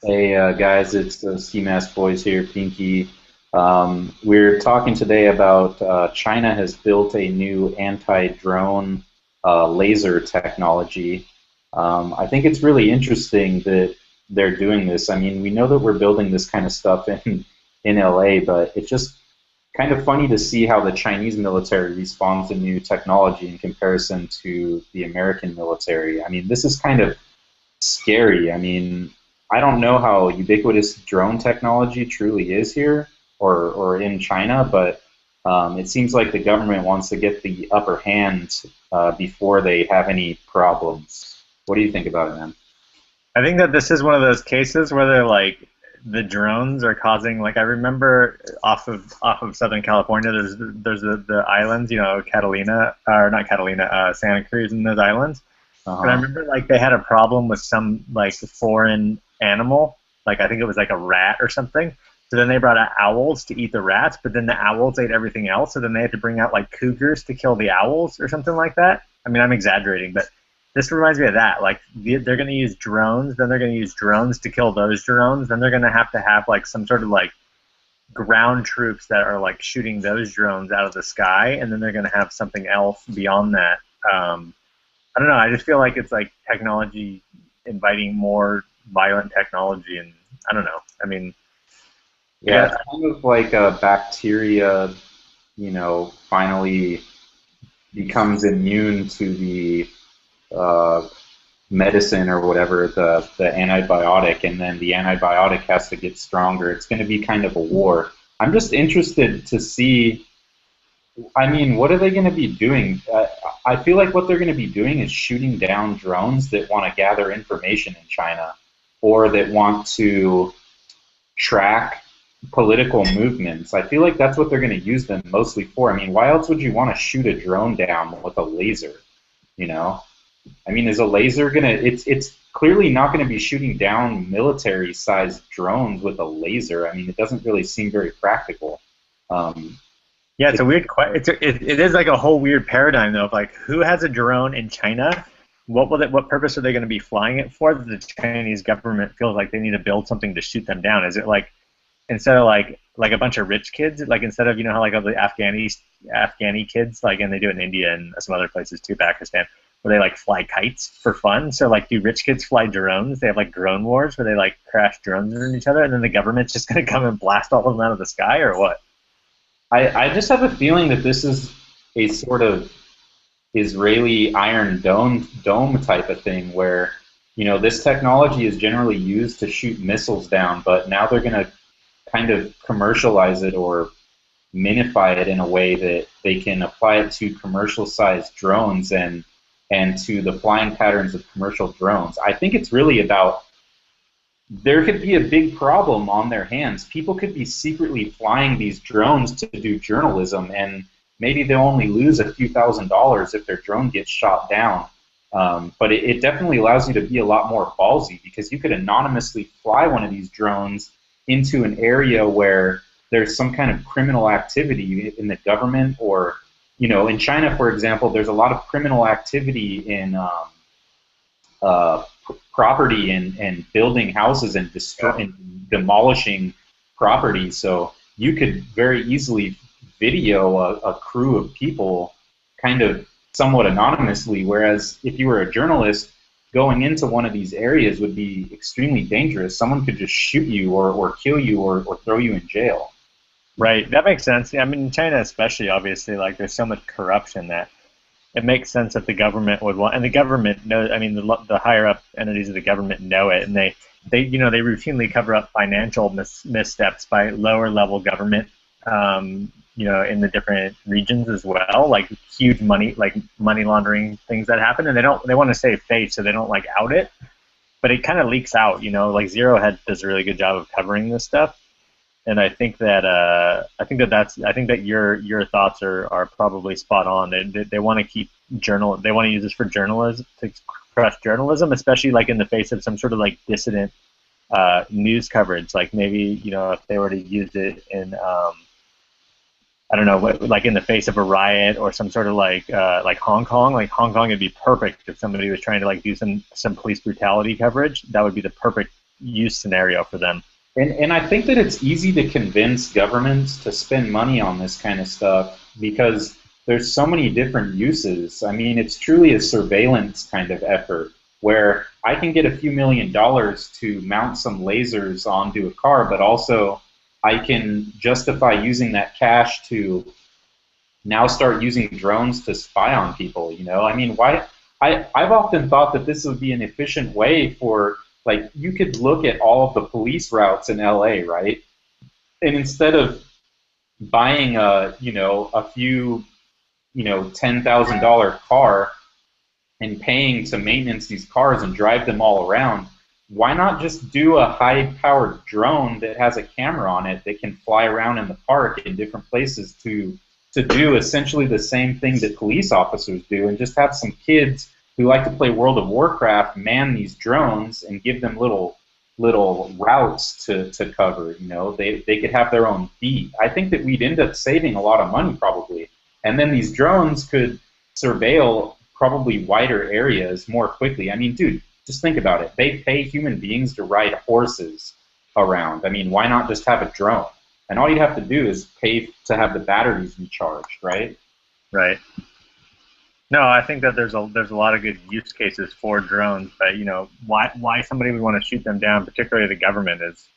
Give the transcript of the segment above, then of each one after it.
Hey guys, it's the Ski Mask Boys here, Pinky. We're talking today about China has built a new anti-drone laser technology. I think it's really interesting that they're doing this. I mean, we know that we're building this kind of stuff in LA, but it's just kind of funny to see how the Chinese military responds to new technology in comparison to the American military. I mean, this is kind of scary. I mean, I don't know how ubiquitous drone technology truly is here or in China, but it seems like the government wants to get the upper hand before they have any problems. What do you think about it, man? I think that this is one of those cases where they're like the drones are causing like I remember off of Southern California there's the islands, Catalina or not Catalina, Santa Cruz and those islands. And I Uh-huh. remember like they had a problem with some like foreign animal, like I think it was like a rat or something. So then they brought out owls to eat the rats, but then the owls ate everything else. So then they had to bring out like cougars to kill the owls or something like that. I mean, I'm exaggerating, but this reminds me of that. Like they're going to use drones, then they're going to use drones to kill those drones, then they're going to have like some sort of like ground troops that are like shooting those drones out of the sky, and then they're going to have something else beyond that. Um, I don't know. I just feel like it's like technology inviting more violent technology, and I don't know. I mean, I Yeah, guess it's kind of like a bacteria, finally becomes immune to the uh, medicine or whatever, the antibiotic, and then the antibiotic has to get stronger. It's going to be kind of a war. I'm just interested to see. I mean, what are they going to be doing? I feel like what they're going to be doing is shooting down drones that want to gather information in China or that want to track political movements. I feel like that's what they're going to use them mostly for. I mean, why else would you want to shoot a drone down with a laser? You know? I mean, is a laser gonna? It's clearly not going to be shooting down military-sized drones with a laser. I mean, it doesn't really seem very practical. Um, yeah, it's it, a weird. It is like a whole weird paradigm though. Of like, who has a drone in China? What purpose are they going to be flying it for? That the Chinese government feels like they need to build something to shoot them down. Is it like instead of like a bunch of rich kids, like instead of how like all the Afghani kids, like and they do it in India and some other places too, Pakistan, where they like fly kites for fun. So like, do rich kids fly drones? They have like drone wars where they like crash drones into each other, and then the government's just gonna come and blast all of them out of the sky, or what? I just have a feeling that this is a sort of Israeli Iron Dome type of thing where this technology is generally used to shoot missiles down, but now they're going to kind of commercialize it or minify it in a way that they can apply it to commercial sized drones and to the flying patterns of commercial drones. I think it's really about there could be a big problem on their hands. People could be secretly flying these drones to do journalism, and maybe they'll only lose a few $1,000s if their drone gets shot down. But it definitely allows you to be a lot more ballsy because you could anonymously fly one of these drones into an area where there's some kind of criminal activity in the government or, in China, for example, there's a lot of criminal activity in property and building houses and, Yeah. and demolishing property. So you could very easily video a crew of people kind of somewhat anonymously, whereas if you were a journalist, going into one of these areas would be extremely dangerous. Someone could just shoot you or kill you or throw you in jail. Right, that makes sense. Yeah, I mean, in China especially, obviously, like there's so much corruption that it makes sense that the government would want, and the government knows. I mean, the higher up entities of the government know it, and they routinely cover up financial missteps by lower level government, in the different regions as well, like huge money, like money laundering things that happen, and they want to save face, so they don't like out it, but it kind of leaks out. Like Zero Head does a really good job of covering this stuff, and I think that your thoughts are probably spot on. They want to keep they want to use this for journalism to crush journalism, especially like in the face of some sort of like dissident news coverage. Like maybe if they were to use it in I don't know, like in the face of a riot or some sort of like Hong Kong. Like Hong Kong would be perfect if somebody was trying to like do some police brutality coverage. That would be the perfect use scenario for them. And I think that it's easy to convince governments to spend money on this kind of stuff because there's so many different uses. I mean, it's truly a surveillance kind of effort where I can get a few $1,000,000 to mount some lasers onto a car, but also I can justify using that cash to now start using drones to spy on people. You know, I mean, why? I've often thought that this would be an efficient way for, like, you could look at all of the police routes in LA, right? And instead of buying a few, $10,000 car and paying to maintenance these cars and drive them all around, why not just do a high-powered drone that has a camera on it that can fly around in the park in different places to do essentially the same thing that police officers do, and just have some kids who like to play World of Warcraft man these drones and give them little routes to cover. You know, they could have their own beat. I think that we'd end up saving a lot of money probably, and then these drones could surveil probably wider areas more quickly. I mean, dude, just think about it. They pay human beings to ride horses around. I mean, why not just have a drone? And all you'd have to do is pay to have the batteries recharged, right? Right. No, I think that there's a lot of good use cases for drones, but why somebody would want to shoot them down, particularly the government, is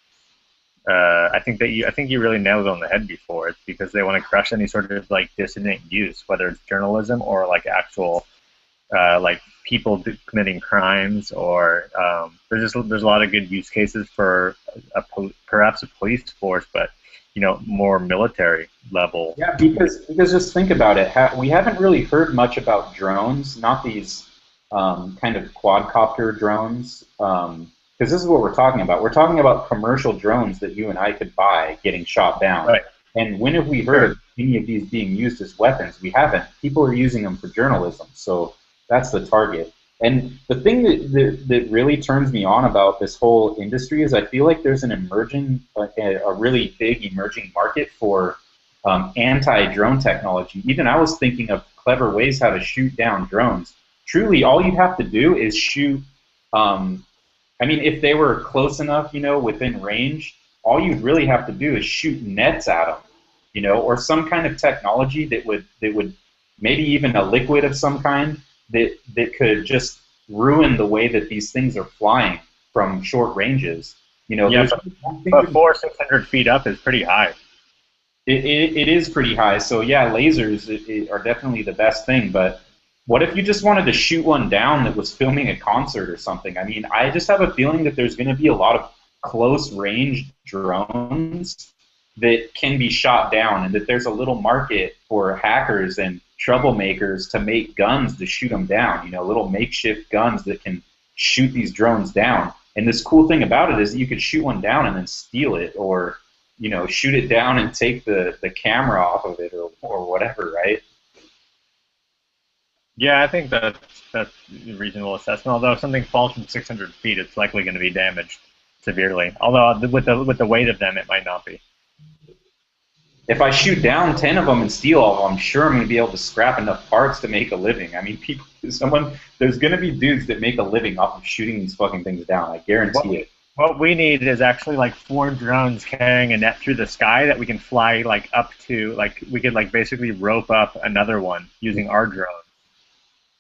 I think you really nailed it on the head before. It's because they want to crush any sort of like dissident use, whether it's journalism or like actual like people committing crimes, or there's a lot of good use cases for perhaps a police force, but more military level. Yeah, because just think about it. We haven't really heard much about drones, not these kind of quadcopter drones, because this is what we're talking about. We're talking about commercial drones that you and I could buy getting shot down. Right. And when have we heard of any of these being used as weapons? We haven't. People are using them for journalism, so that's the target. And the thing that really turns me on about this whole industry is I feel like there's an a really big emerging market for anti-drone technology. Even I was thinking of clever ways how to shoot down drones. Truly, all you'd have to do is shoot. I mean, if they were close enough, within range, all you'd really have to do is shoot nets at them, or some kind of technology that would maybe even a liquid of some kind that could just ruin the way that these things are flying from short ranges. Yeah, but 400-600 feet up is pretty high. It is pretty high. So yeah, lasers are definitely the best thing. But what if you just wanted to shoot one down that was filming a concert or something? I mean, I just have a feeling that there's going to be a lot of close-range drones that can be shot down, and that there's a little market for hackers and troublemakers to make guns to shoot them down, little makeshift guns that can shoot these drones down. And this cool thing about it is you could shoot one down and then steal it, or shoot it down and take the camera off of it, or whatever, right? Yeah, I think that's a reasonable assessment. Although if something falls from 600 feet, it's likely going to be damaged severely. Although with the weight of them, it might not be. If I shoot down 10 of them and steal all of them, I'm sure I'm going to be able to scrap enough parts to make a living. I mean, there's going to be dudes that make a living off of shooting these fucking things down. I guarantee it. What we need is actually like 4 drones carrying a net through the sky that we can fly like up to, like we could like basically rope up another one using our drone.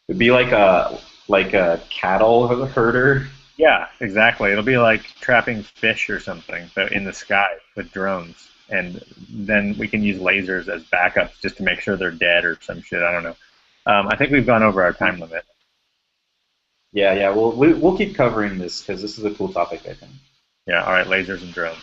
It'd be like a cattle herder. Yeah, exactly. It'll be like trapping fish or something, but in the sky with drones. And then we can use lasers as backups just to make sure they're dead or some shit. I don't know. I think we've gone over our time limit. Yeah. We'll keep covering this because this is a cool topic, I think. Yeah. All right. Lasers and drones.